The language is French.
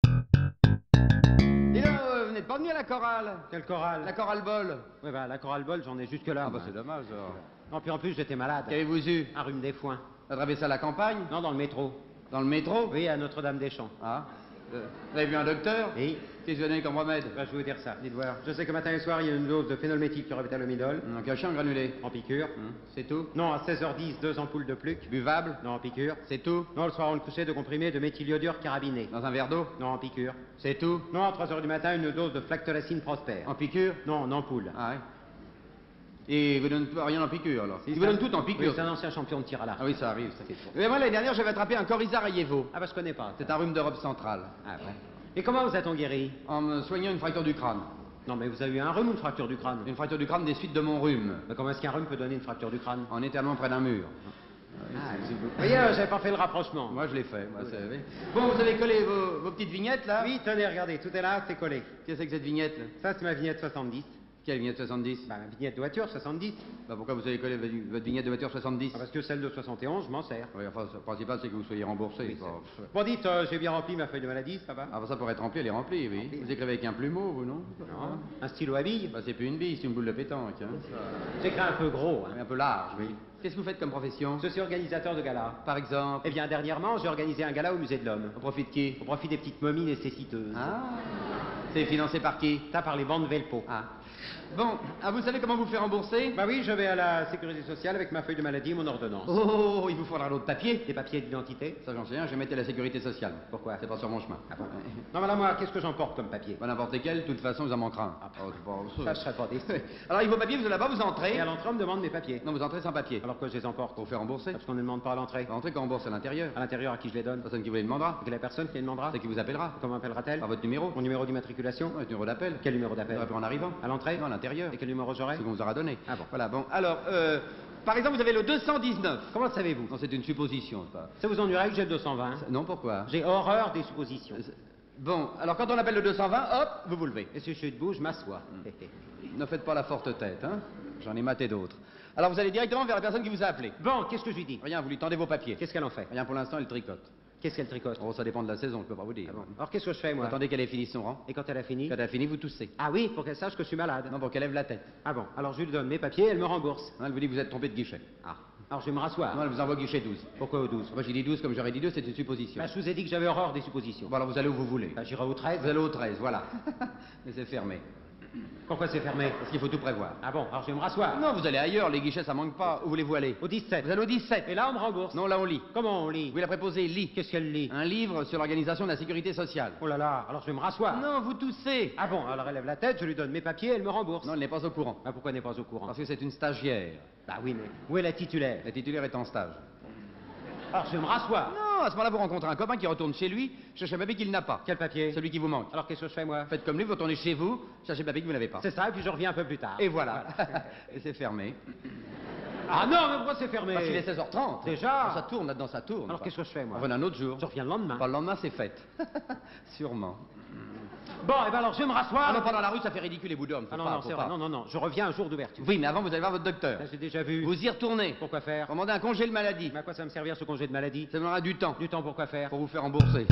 Dis donc, vous n'êtes pas venu à la chorale? Quelle chorale? La chorale bol. Oui, bah, la chorale bol, j'en ai jusque-là. Ah bah moi. c'est dommage. Non, puis en plus, j'étais malade. Qu'avez-vous eu? Un rhume des foins. Vous avez traversé la campagne? Non, dans le métro. Dans le métro? Oui, à Notre-Dame-des-Champs. Ah. Vous avez vu un docteur? Et Qu'est-ce que vous donné comme remède? bah, je vais vous dire ça, dites voir. Je sais que matin et soir, il y a une dose de phénolméthyl-chlorobétalomidol. Un cachet en granulé. En piqûre. C'est tout? Non, à 16h10, 2 ampoules de Pluc. Buvable? Non, en piqûre. C'est tout? Non, le soir, on le couchait de comprimés de méthyliodure carabiné. Dans un verre d'eau? Non, en piqûre. C'est tout? Non, à 3h du matin, une dose de flactolacine Prosper. En piqûre? Non, en ampoule. Ah ouais. Et vous donne rien en piqûre alors? Si, Il vous ça- donne tout en Oui, piqûre? c'est un ancien champion de tir à l'arc. Ah oui, ça arrive, ça. Mais moi, l'année dernière, j'avais attrapé un coryza rayevo. Ah bah, je connais pas. C'est un rhume d'Europe centrale. Ah ouais. Et comment vous a-t-on guéri? En me soignant une fracture du crâne. Non, mais vous avez eu un rhume ou une fracture du crâne? Une fracture du crâne des suites de mon rhume. Mais comment est-ce qu'un rhume peut donner une fracture du crâne? En éternuant près d'un mur. Vous voyez, j'avais pas fait le rapprochement. Moi, je l'ai fait. Moi, oui. Bon, vous avez collé vos petites vignettes, là? Oui, tenez, regardez, tout est là, c'est collé. Qu'est-ce que c'est que cette vignette, là? Ça, c'est ma vignette 70. Quelle vignette 70? Bah, ma vignette de voiture 70. Bah, pourquoi vous avez collé votre vignette de voiture 70? Ah, parce que celle de 71, je m'en sers. Oui, enfin, le principal, c'est que vous soyez remboursé. Oui, Bon, Bon, dites, j'ai bien rempli ma feuille de maladie, ça va? Ah, bah, ça pourrait être rempli, elle est remplie, oui. Remplie. Vous écrivez avec un plumeau, vous, non? Non. Un stylo à billes? Bah, c'est plus une bille, c'est une boule de pétanque, hein. J'écris un peu gros, hein. Un peu large, oui. Qu'est-ce que vous faites comme profession? Je suis organisateur de gala. Par exemple? Eh bien, dernièrement, j'ai organisé un gala au musée de l'Homme. Au profit de qui? Au profit des petites momies nécessiteuses. Ah. C'est financé par qui? Ça par les bandes Velpo. Ah. Bon, ah, vous savez comment vous faire rembourser? Bah oui, je vais à la sécurité sociale avec ma feuille de maladie et mon ordonnance. Oh, il vous faudra l'autre papier. Des papiers d'identité. Ça, j'en sais rien, je vais mettre à la sécurité sociale. Pourquoi? C'est pas sur mon chemin. Ah bon. Non, voilà, moi, qu'est-ce que j'emporte comme papier? Pas n'importe lesquels, de toute façon, vous en manquera un. Ah, Oh, c'est pas- Ça, je serais pas déçu. Alors, il faut papier, vous allez là-bas, vous entrez. Et à l'entrée, on me demande mes papiers. Non, vous entrez sans papier. Alors que je les emporte? Pour vous faire rembourser. Parce qu'on ne demande pas à l'entrée. Vous entrez quand on rembourse à l'intérieur. À l'intérieur, à qui je les donne? Personne qui vous les demandera. Quelle est la personne qui les demandera? C'est qui vous appellera. Comment appellera-t-elle? Par votre numéro. Mon numéro d'immatriculation? Ouais, numéro d'appel. Quel numéro Vous d'appel? aurez pris en arrivant. À l'entrée? Non, à l'intérieur. Et quel numéro j'aurai? Ce qu'on vous aura donné. Ah bon. Voilà, bon. Alors, par exemple, vous avez le 219. Comment le savez-vous? Non, c'est une supposition, pas. Ça vous ennuierait que j'ai le 220? Non, pourquoi? J'ai horreur des suppositions. Bon, alors quand on appelle le 220, hop, vous vous levez. Et si je suis debout, je m'assois. Ne faites pas la forte tête, hein. J'en ai maté d'autres. Alors vous allez directement vers la personne qui vous a appelé. Bon, qu'est-ce que je lui dis? Rien, vous lui tendez vos papiers. Qu'est-ce qu'elle en fait? Rien pour l'instant, elle tricote. Qu'est-ce qu'elle tricote? Oh, ça dépend de la saison, je peux pas vous dire. Ah bon. Alors qu'est-ce que je fais, moi? Attendez qu'elle ait fini son rang. Et quand elle a fini? Quand elle a fini, vous toussez. Ah oui, pour qu'elle sache que je suis malade. Non, pour qu'elle lève la tête. Ah bon, alors je lui donne mes papiers, elle me rembourse. Non, elle vous dit que vous êtes trompé de guichet. Ah, alors je vais me rasseoir. Non, elle vous envoie guichet 12. Pourquoi au 12? Moi, j'ai dit 12 comme j'aurais dit 2, c'est une supposition. Bah, je vous ai dit que j'avais horreur des suppositions. Bon, alors vous allez où vous voulez. Bah, j'irai au 13. Vous allez au 13, voilà. Mais c'est fermé. Pourquoi c'est fermé? Parce qu'il faut tout prévoir. Ah bon, alors je vais me rasseoir. Non, vous allez ailleurs, les guichets, ça manque pas. Où voulez-vous aller? Au 17. Vous allez au 17. Et là, on me rembourse. Non, là, on lit. Comment on lit? Oui, la préposée lit. Qu'est-ce qu'elle lit? Un livre sur l'organisation de la sécurité sociale. Oh là là, alors je vais me rasseoir. Non, vous toussez. Ah bon, alors elle lève la tête, je lui donne mes papiers, elle me rembourse. Non, elle n'est pas au courant. Ah, pourquoi elle n'est pas au courant? Parce que c'est une stagiaire. Bah oui, mais où est la titulaire? La titulaire est en stage. Alors je vais me rasseoir. Non, à ce moment-là, vous rencontrez un copain qui retourne chez lui, cherchez un papier qu'il n'a pas. Quel papier? Celui qui vous manque. Alors qu'est-ce que je fais, moi? Faites comme lui, vous retournez chez vous, cherchez le papier que vous n'avez pas. C'est ça, et puis je reviens un peu plus tard. Et voilà. Et c'est fermé. Ah non, mais pourquoi c'est fermé? Parce qu'il est 16h30. Déjà? Ça tourne, là-dedans, ça tourne. Alors qu'est-ce que je fais, moi? On revenez un autre jour. Je reviens le lendemain. Pas le lendemain, c'est fête. Sûrement. Bon, et ben alors je vais me rasseoir. Ah non, pas dans la rue, ça fait ridicule les bouts d'hommes. Ah non, non, c'est vrai. Non, non, non, je reviens un jour d'ouverture. Oui, mais avant, vous allez voir votre docteur. Là, j'ai déjà vu. Vous y retournez. Pourquoi faire? Commandez un congé de maladie. Mais à quoi ça va me servir ce congé de maladie? Ça donnera du temps Du temps, pourquoi faire? pour vous faire rembourser.